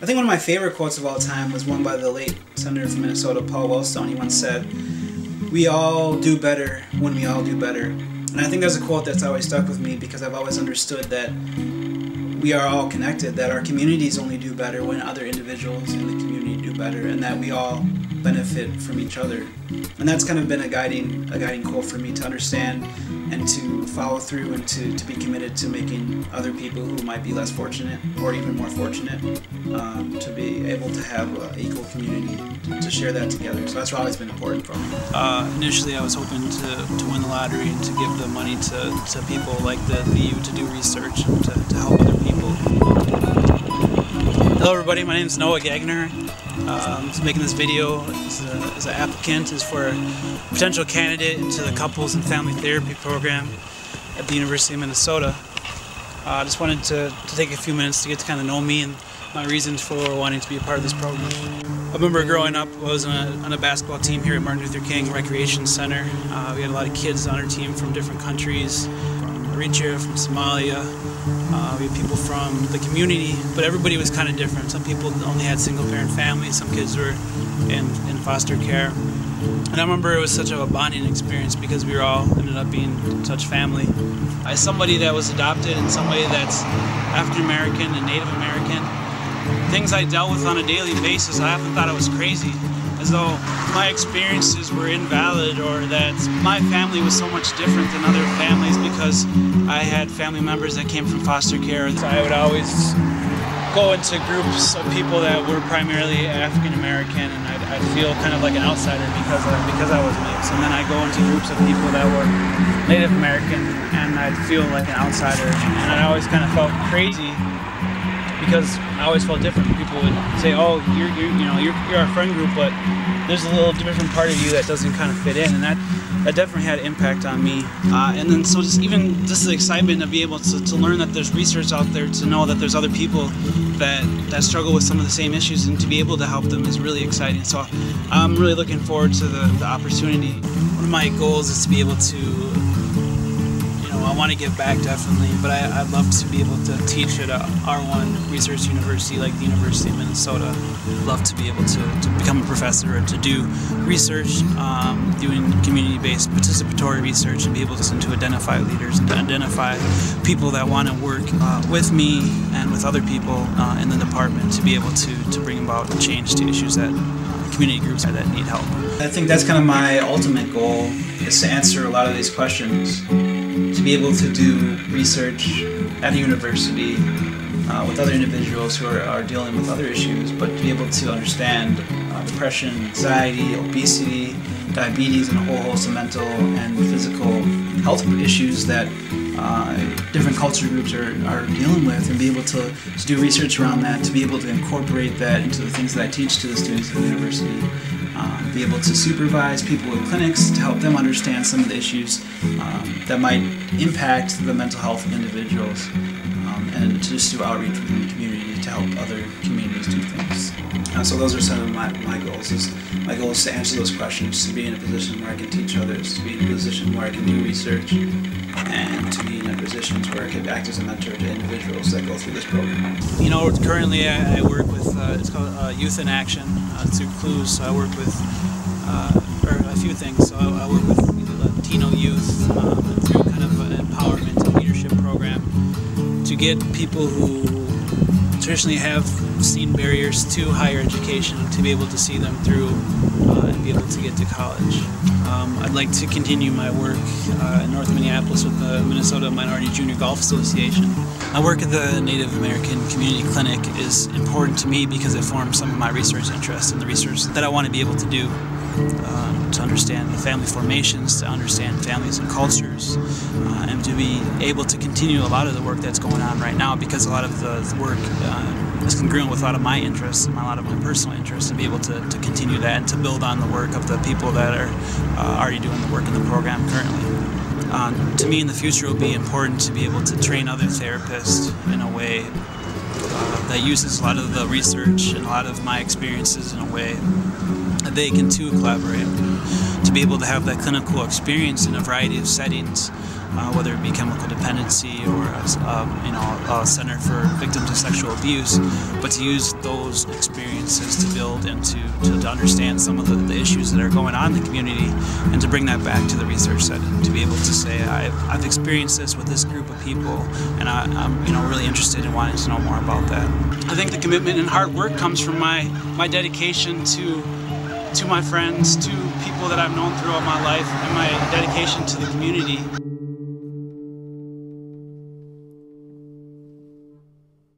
I think one of my favorite quotes of all time was one by the late Senator from Minnesota, Paul Wellstone. He once said, "We all do better when we all do better." And I think that's a quote that's always stuck with me because I've always understood that we are all connected, that our communities only do better when other individuals in the community do better, and that we all benefit from each other. And that's kind of been a guiding quote for me to understand and to follow through and to be committed to making other people who might be less fortunate or even more fortunate to be able to have an equal community to share that together. So that's always been important for me. Initially I was hoping to win the lottery and to give the money to people like the VU to do research and to help other people. Hello everybody, my name is Noah Gagner. I'm making this video as an applicant, is for a potential candidate into the Couples and Family Therapy program at the University of Minnesota. I just wanted to take a few minutes to get to kind of know me and my reasons for wanting to be a part of this program. I remember growing up, I was on a basketball team here at Martin Luther King Recreation Center. We had a lot of kids on our team from different countries, from Eritrea, from Somalia. We had people from the community, but everybody was kind of different. Some people only had single-parent families, some kids were in foster care. And I remember it was such a bonding experience because we were all ended up being such family. As somebody that was adopted and somebody that's African American and Native American, things I dealt with on a daily basis, I often thought I was crazy, as though my experiences were invalid or that my family was so much different than other families because I had family members that came from foster care. So I would always go into groups of people that were primarily African American, and I'd feel kind of like an outsider because I was mixed. And then I'd go into groups of people that were Native American, and I'd feel like an outsider. And I always kind of felt crazy because I always felt different. People would say, "Oh, you're our friend group, but there's a little different part of you that doesn't kind of fit in," and that definitely had an impact on me. And then so just the excitement to be able to learn that there's research out there, to know that there's other people that struggle with some of the same issues, and to be able to help them is really exciting. So I'm really looking forward to the opportunity. One of my goals is to be able to, I want to give back definitely, but I'd love to be able to teach at a R1 research university like the University of Minnesota. I'd love to be able to become a professor or to do research, doing community-based participatory research, and be able to identify leaders and to identify people that want to work with me and with other people in the department to be able to bring about change to issues that community groups that need help. I think that's kind of my ultimate goal, is to answer a lot of these questions. To be able to do research at a university with other individuals who are dealing with other issues, but to be able to understand depression, anxiety, obesity, diabetes, and a whole host of mental and physical health issues that different culture groups are dealing with, and be able to do research around that, to be able to incorporate that into the things that I teach to the students at the university. Be able to supervise people in clinics to help them understand some of the issues that might impact the mental health of individuals, and to just do outreach within the community to help other communities do things. So those are some of my goals. My goal is to answer those questions, to be in a position where I can teach others, to be in a position where I can do research, and to be in a position where I can act as a mentor to individuals that go through this program. Currently I work with, it's called Youth in Action through CLUES. So I work with a few things. So I work with Latino youth through kind of an empowerment and leadership program to get people who traditionally have seen barriers to higher education to be able to see them through and be able to get to college. I'd like to continue my work in North Minneapolis with the Minnesota Minority Junior Golf Association. My work at the Native American Community Clinic is important to me because it forms some of my research interests and the research that I want to be able to do. To understand the family formations, to understand families and cultures, and to be able to continue a lot of the work that's going on right now, because a lot of the work is congruent with a lot of my interests and a lot of my personal interests, and be able to continue that and to build on the work of the people that are already doing the work in the program currently. To me, in the future, it will be important to be able to train other therapists in a way that uses a lot of the research and a lot of my experiences in a way that they can too collaborate, to be able to have that clinical experience in a variety of settings, whether it be chemical dependency or a center for victims of sexual abuse, but to use those experiences to build and to understand some of the issues that are going on in the community, and to bring that back to the research setting, to be able to say, I've experienced this with this group of people, and I'm really interested in wanting to know more about that. I think the commitment and hard work comes from my dedication to my friends, to people that I've known throughout my life, and my dedication to the community.